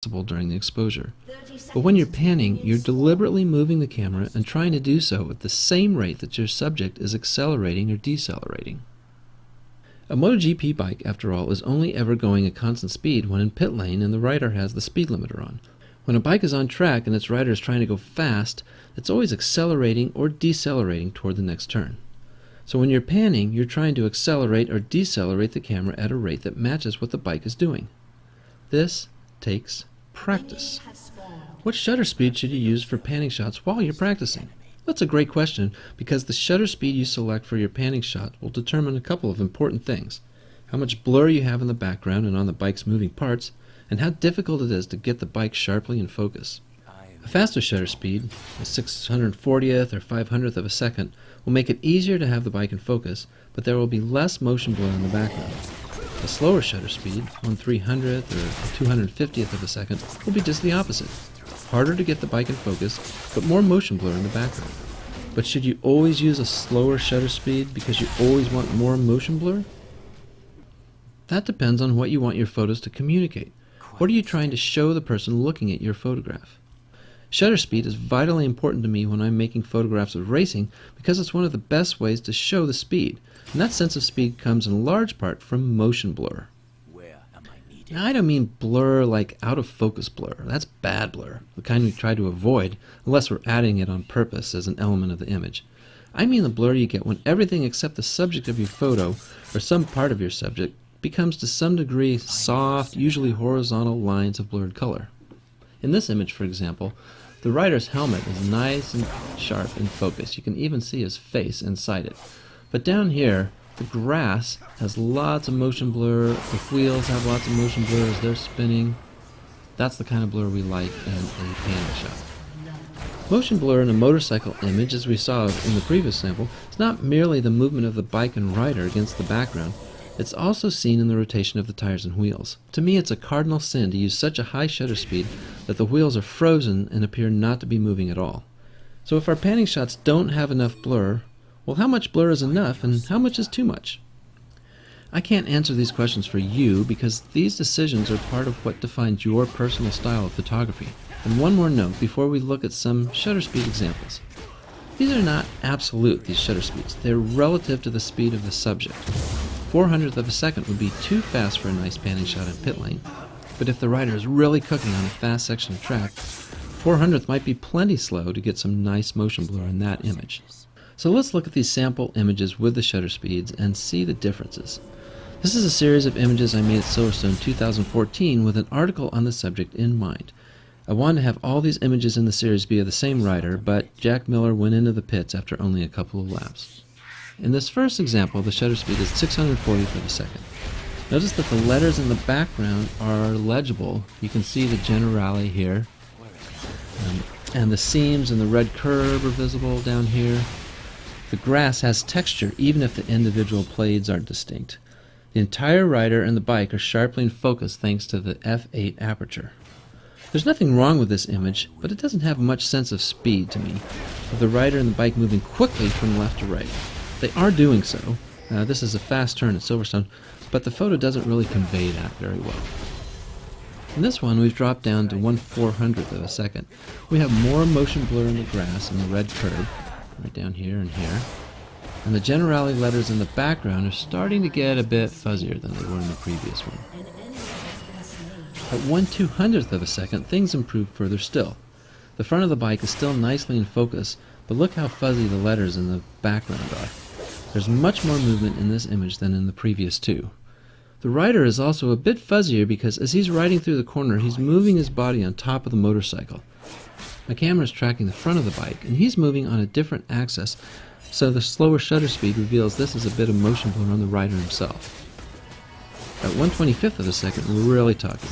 possible during the exposure. But when you're panning, you're deliberately moving the camera and trying to do so at the same rate that your subject is accelerating or decelerating. A MotoGP bike, after all, is only ever going at constant speed when in pit lane and the rider has the speed limiter on. When a bike is on track and its rider is trying to go fast, it's always accelerating or decelerating toward the next turn. So when you're panning, you're trying to accelerate or decelerate the camera at a rate that matches what the bike is doing. This takes practice. What shutter speed should you use for panning shots while you're practicing? That's a great question because the shutter speed you select for your panning shot will determine a couple of important things: how much blur you have in the background and on the bike's moving parts, and how difficult it is to get the bike sharply in focus. A faster shutter speed, a 640th or 500th of a second, will make it easier to have the bike in focus, but there will be less motion blur in the background. A slower shutter speed, 1/300th or 250th of a second, will be just the opposite. Harder to get the bike in focus, but more motion blur in the background. But should you always use a slower shutter speed because you always want more motion blur? That depends on what you want your photos to communicate. What are you trying to show the person looking at your photograph? Shutter speed is vitally important to me when I'm making photographs of racing because it's one of the best ways to show the speed, and that sense of speed comes in large part from motion blur. Now, I don't mean blur like out-of-focus blur. That's bad blur, the kind we try to avoid unless we're adding it on purpose as an element of the image. I mean the blur you get when everything except the subject of your photo, or some part of your subject, becomes to some degree soft, usually horizontal lines of blurred color. In this image, for example, the rider's helmet is nice and sharp in focus. You can even see his face inside it. But down here, the grass has lots of motion blur, the wheels have lots of motion blur as they're spinning. That's the kind of blur we like in a panning shot. Motion blur in a motorcycle image, as we saw in the previous sample, is not merely the movement of the bike and rider against the background, it's also seen in the rotation of the tires and wheels. To me, it's a cardinal sin to use such a high shutter speed that the wheels are frozen and appear not to be moving at all. So if our panning shots don't have enough blur, well, how much blur is enough and how much is too much? I can't answer these questions for you because these decisions are part of what defines your personal style of photography. And one more note before we look at some shutter speed examples. These are not absolute, these shutter speeds. They're relative to the speed of the subject. 400th of a second would be too fast for a nice panning shot in pit lane, but if the rider is really cooking on a fast section of track, 400th might be plenty slow to get some nice motion blur in that image. So let's look at these sample images with the shutter speeds and see the differences. This is a series of images I made at Silverstone 2014 with an article on the subject in mind. I wanted to have all these images in the series be of the same rider, but Jack Miller went into the pits after only a couple of laps. In this first example, the shutter speed is 640th of a second. Notice that the letters in the background are legible. You can see the Generali here, and the seams and the red curve are visible down here. The grass has texture even if the individual blades aren't distinct. The entire rider and the bike are sharply in focus thanks to the f8 aperture. There's nothing wrong with this image, but it doesn't have much sense of speed to me, with the rider and the bike moving quickly from left to right. They are doing so. This is a fast turn at Silverstone, but the photo doesn't really convey that very well. In this one, we've dropped down to 1/400th of a second. We have more motion blur in the grass and the red curve, right down here and here. And the Generali letters in the background are starting to get a bit fuzzier than they were in the previous one. At 1/200th of a second, things improve further still. The front of the bike is still nicely in focus, but look how fuzzy the letters in the background are. There's much more movement in this image than in the previous two. The rider is also a bit fuzzier because as he's riding through the corner, he's moving his body on top of the motorcycle. My camera is tracking the front of the bike, and he's moving on a different axis, so the slower shutter speed reveals this is a bit of motion blur on the rider himself. At 1/25th of a second, we're really talking.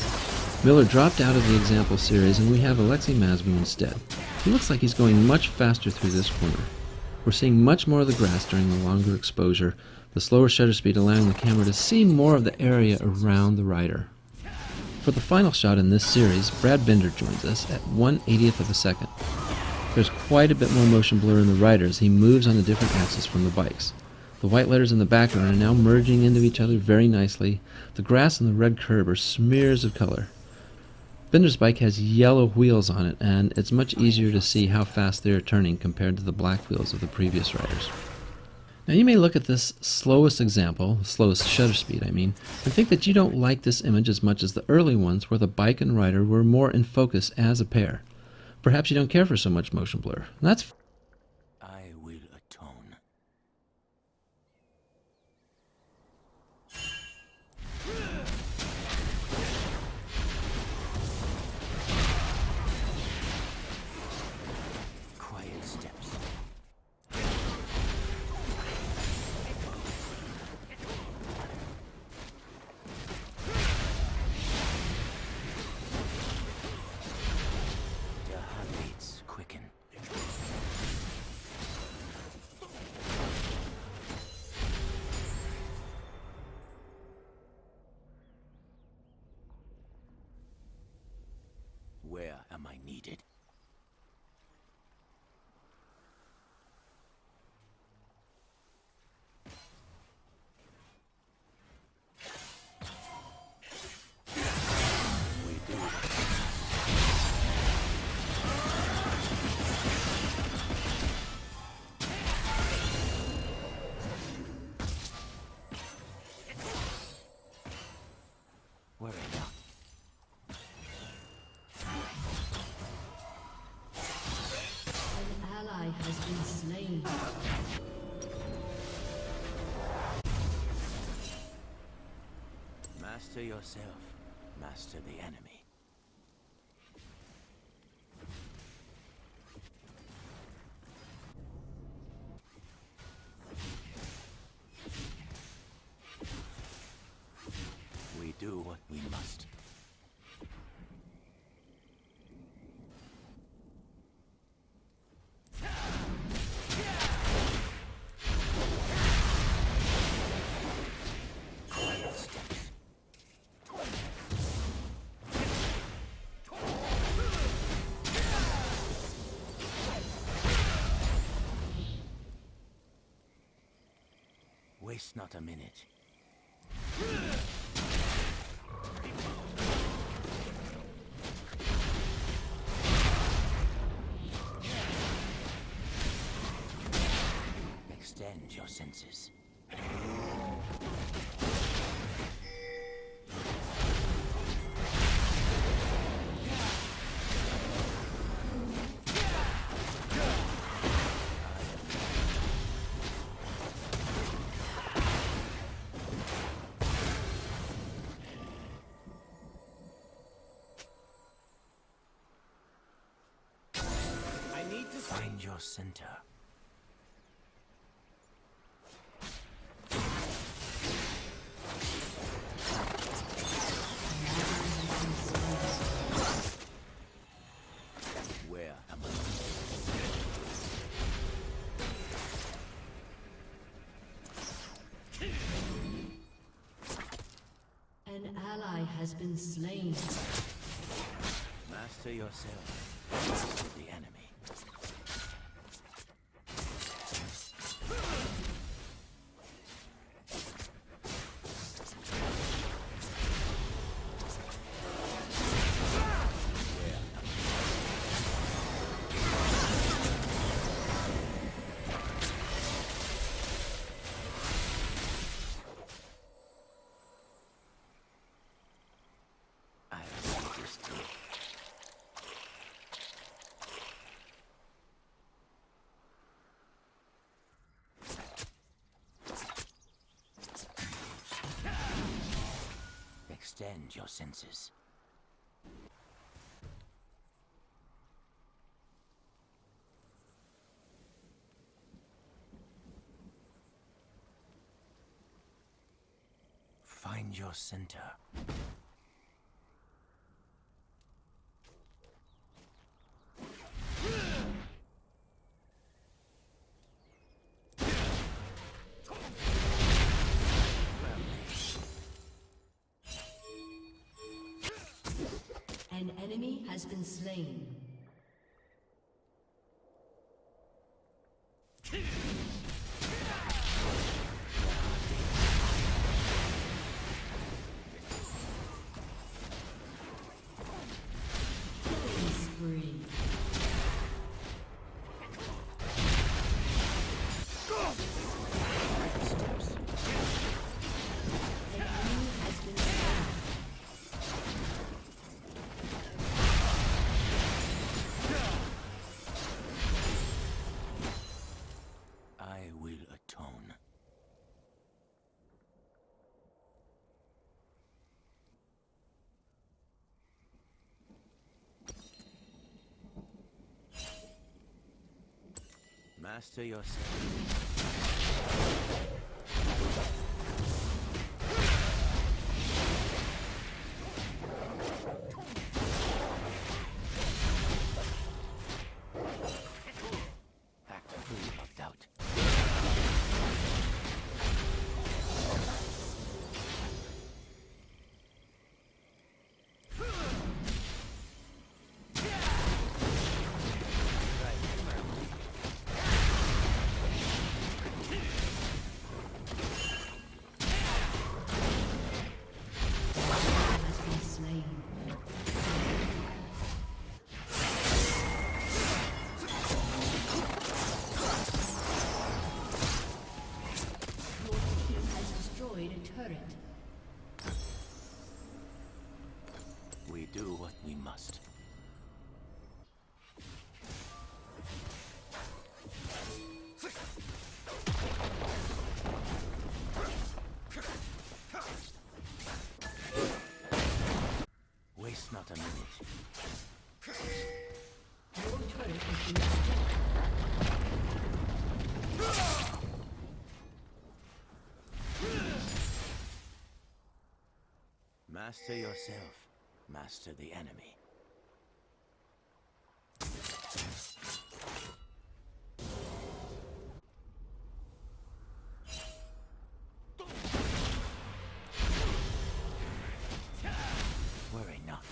Miller dropped out of the example series, and we have Alexei Masvou instead. He looks like he's going much faster through this corner. We're seeing much more of the grass during the longer exposure, the slower shutter speed allowing the camera to see more of the area around the rider. For the final shot in this series, Brad Binder joins us at 1/80th of a second. There's quite a bit more motion blur in the rider as he moves on a different axis from the bikes. The white letters in the background are now merging into each other very nicely. The grass and the red curb are smears of color. Bender's bike has yellow wheels on it, and it's much easier to see how fast they are turning compared to the black wheels of the previous riders. Now you may look at this slowest example, slowest shutter speed I mean, and think that you don't like this image as much as the early ones where the bike and rider were more in focus as a pair. Perhaps you don't care for so much motion blur. That's I will atone. Quiet steps. Their heartbeats quicken. Where am I needed? We do. Worry not. An ally has been slain. Master yourself, master the enemy. We do what we must. Quiet steps. Waste not a minute. Extend your senses. I need to find your center. Where am I? An ally has been slain. Master yourself, master the enemy. I will this through. Extend your senses. Find your center. An enemy has been slain. Master yourself. Act free of doubt. Has been slain. Your team has destroyed a turret. We do what we must. Waste not a minute. Your turret has been destroyed. Master yourself. Master the enemy. Worry not.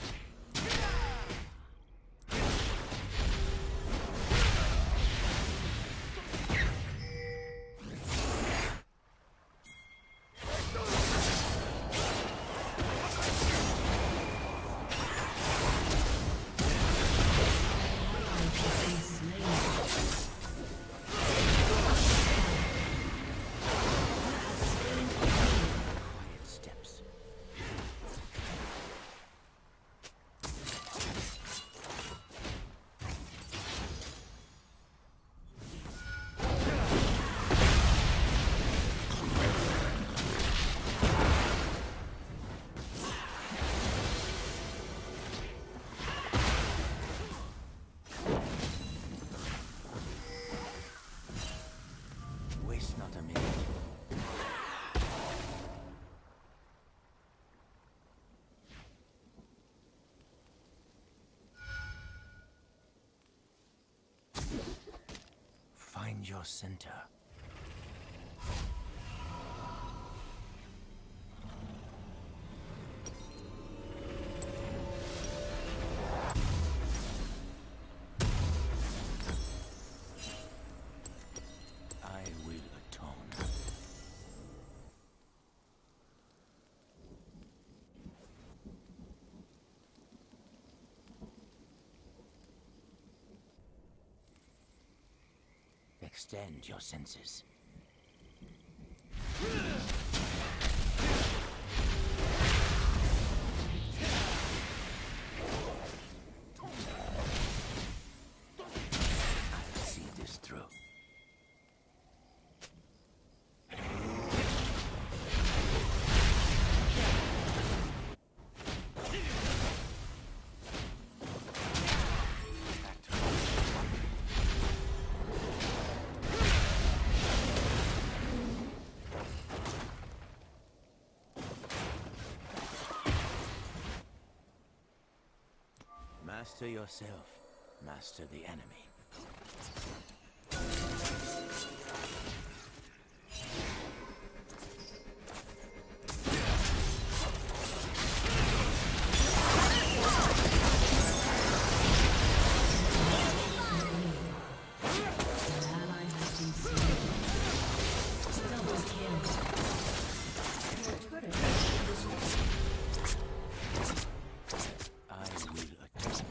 Quiet steps. Waste not a minute. Find your center. I will atone. Extend your senses. I'll see this through. Act Master yourself. Master the enemy. An ally has been slain. Double kill. Your turret has been destroyed. I will atone.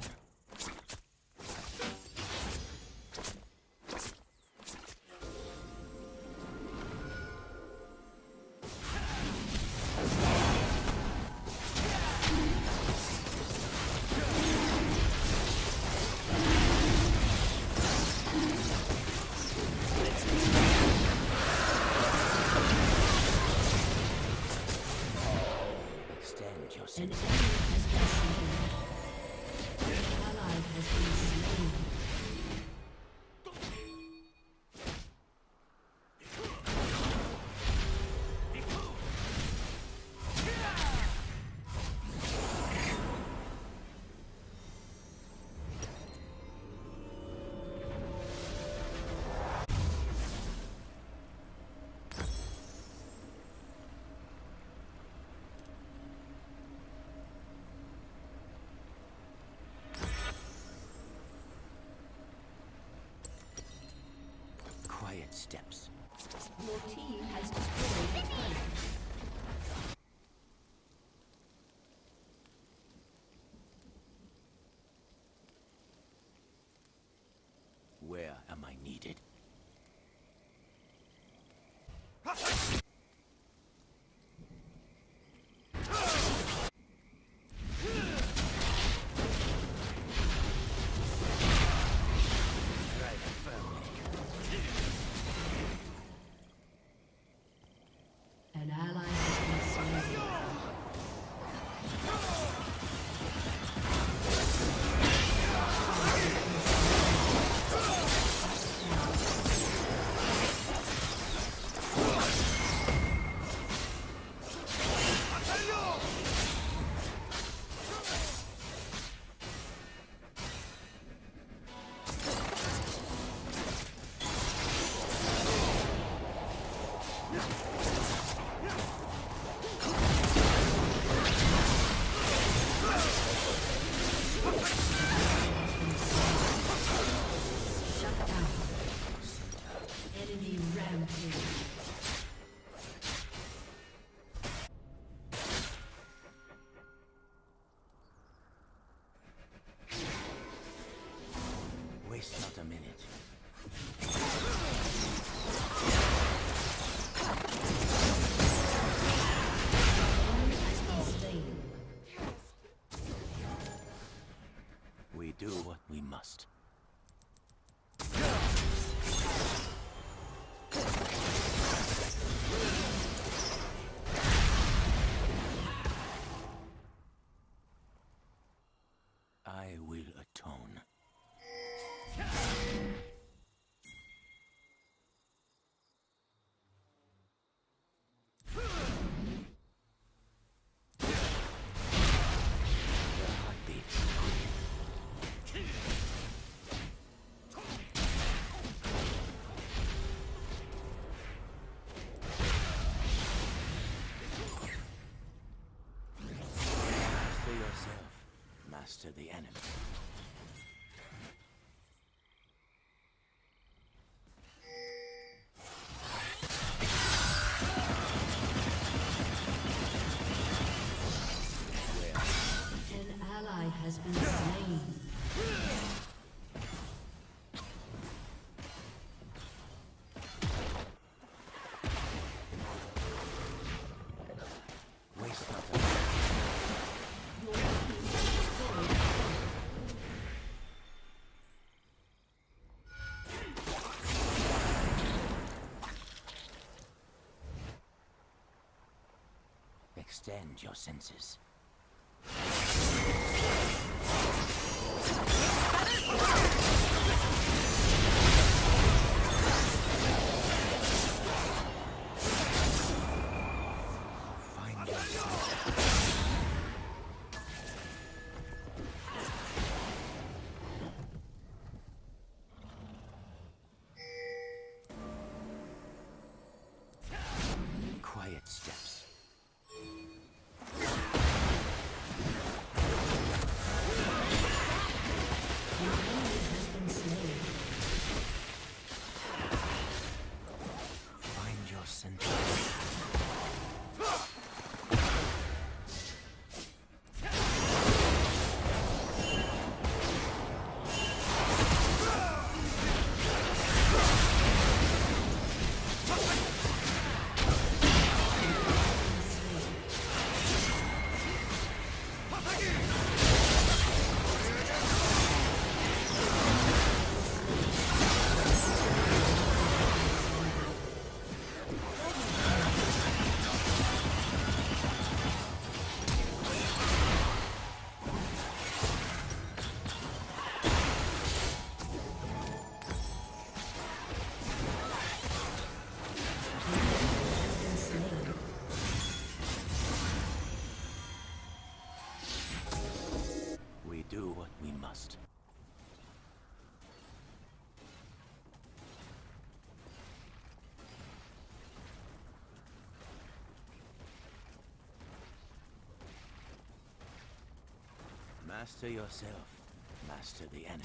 steps. Your team has destroyed a turret. Where am I needed? An ally has been slain. Shut down. Enemy rampage. Waste not a minute. Enemy has been slain. We do what we must. I will atone. The heartbeats quicken. Master yourself, master the enemy. An ally has been slain. Waste not a minute. Your team has destroyed a turret. Extend your senses. Find yourself. Quiet steps. An enemy has been slain. Find your senses. We do what we must. Master yourself, master the enemy.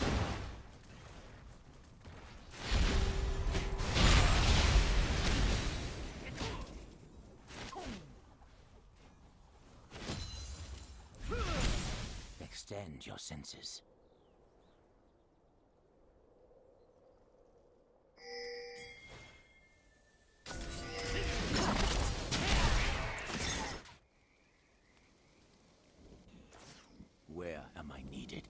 Extend your senses. Where am I needed?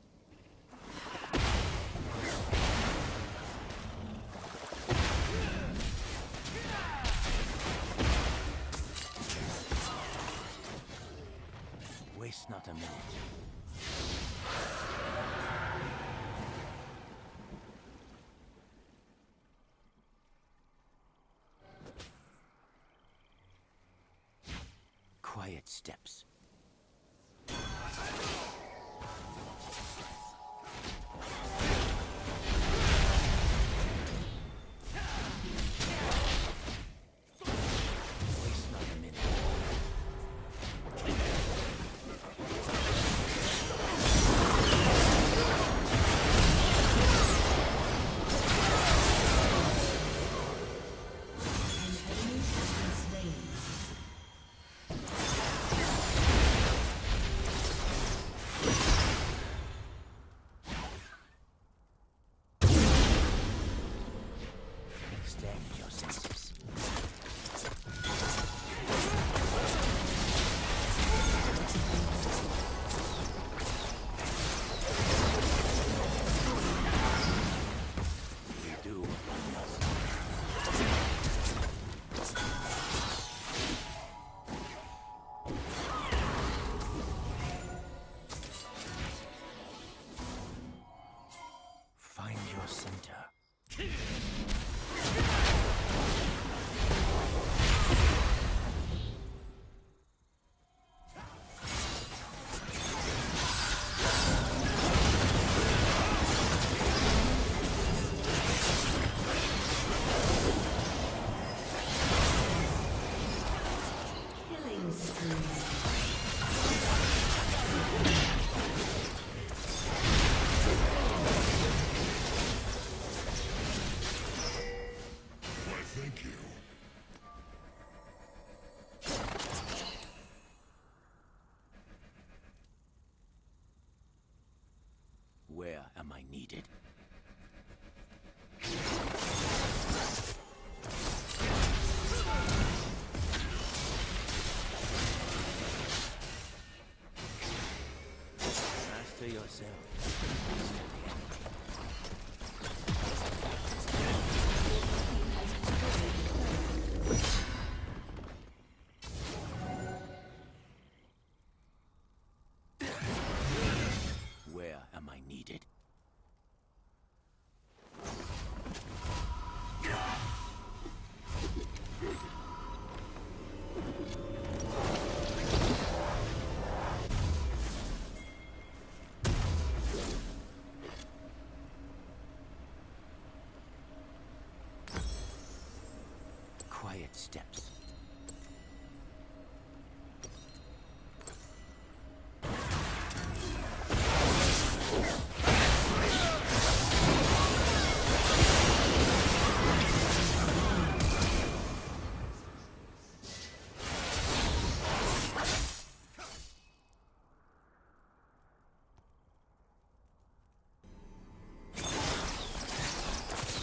Waste not a minute. Quiet steps. Waste not a minute. Extend your senses. We do what we must. Find your center. Killing spree. Why, thank you. Where am I needed? Master yourself. Where am I needed? Quiet steps.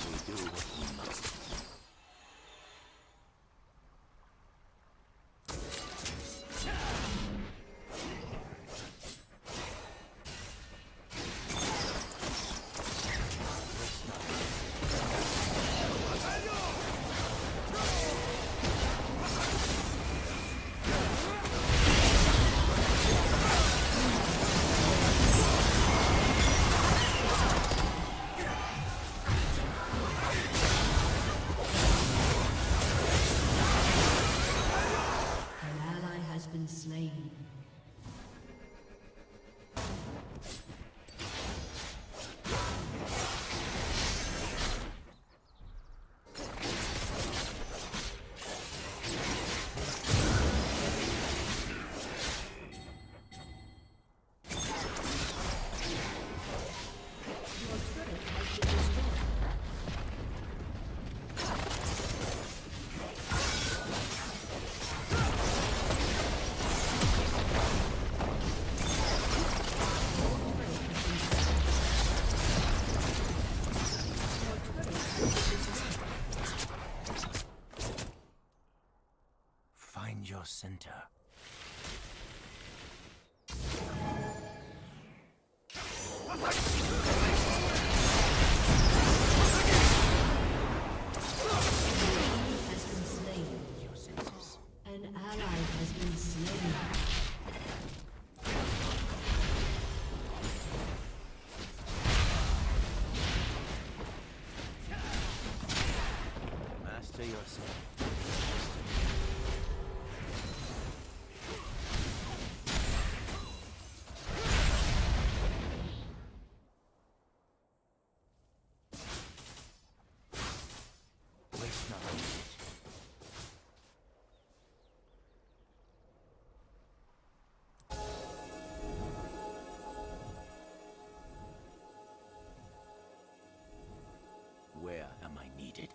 We do what we must. center. Has been slain. Your senses. An ally has been slain. Master yourself. Waste not a minute. Where am I needed?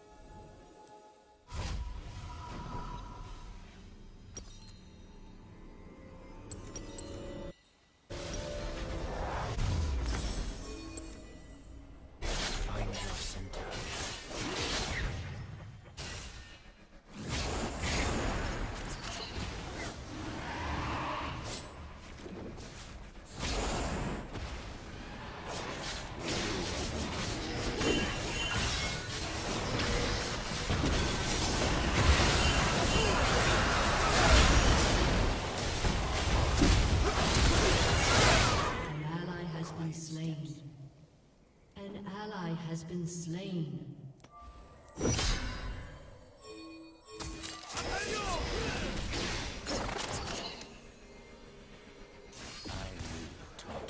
Find your center. An ally has been slain. An ally has been slain. I will talk.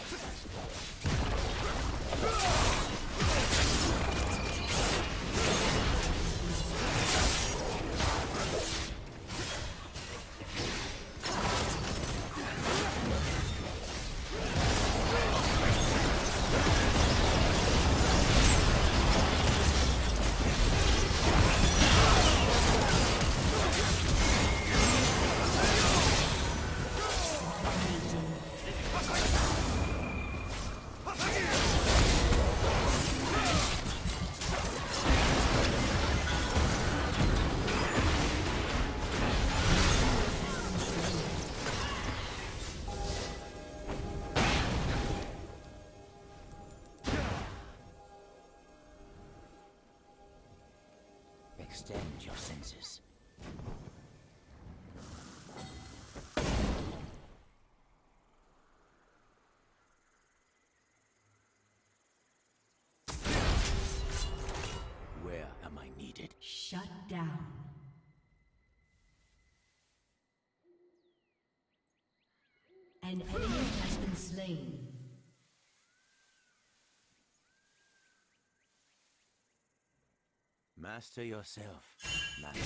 Extend your senses. Where am I needed? Shut down. An enemy has been slain. Master yourself. Master.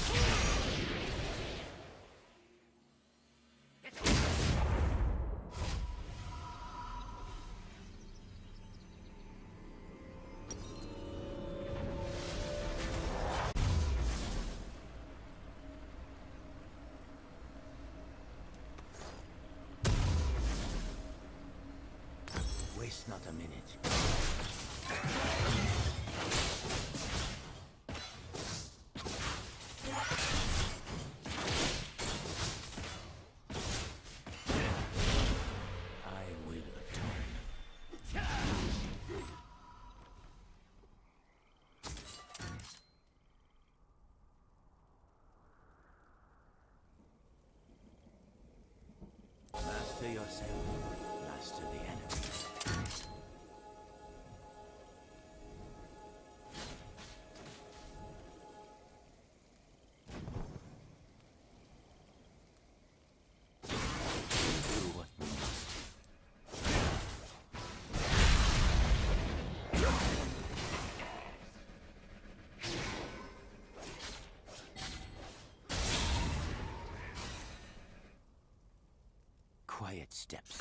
Waste not a minute. I will atone. Master yourself. Master the enemy. Do what we must. Quiet steps.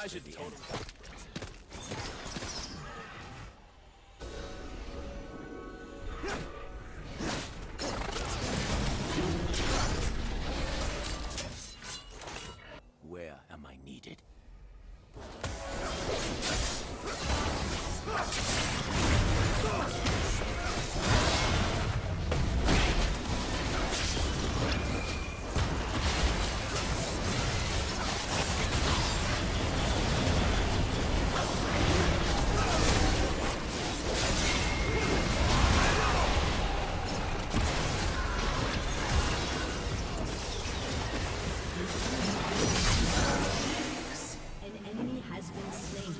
I should totally. Where am I needed? An enemy has been slain.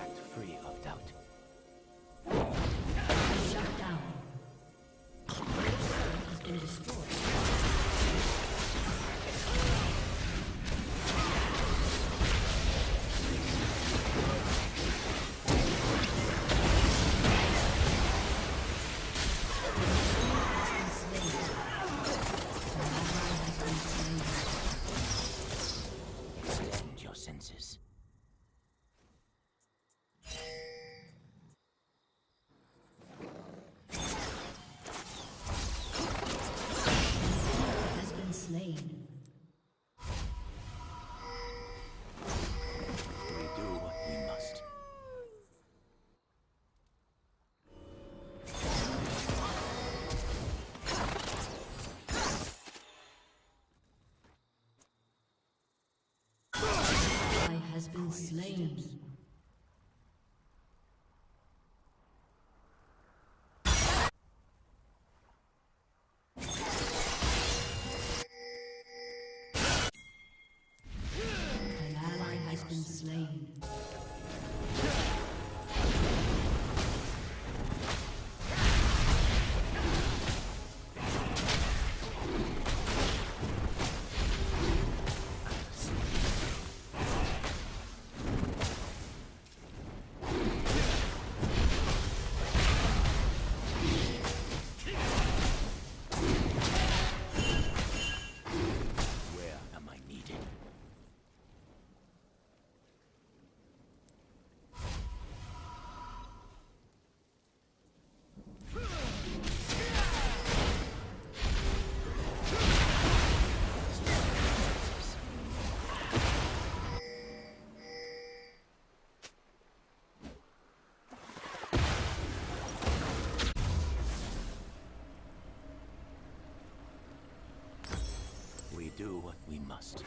Act free of doubt. Shut down. Turret has been destroyed. Extend your senses. Has been slain. We do what we must. Ally has been slain. An ally has been slain. Where am I needed? We do what we must.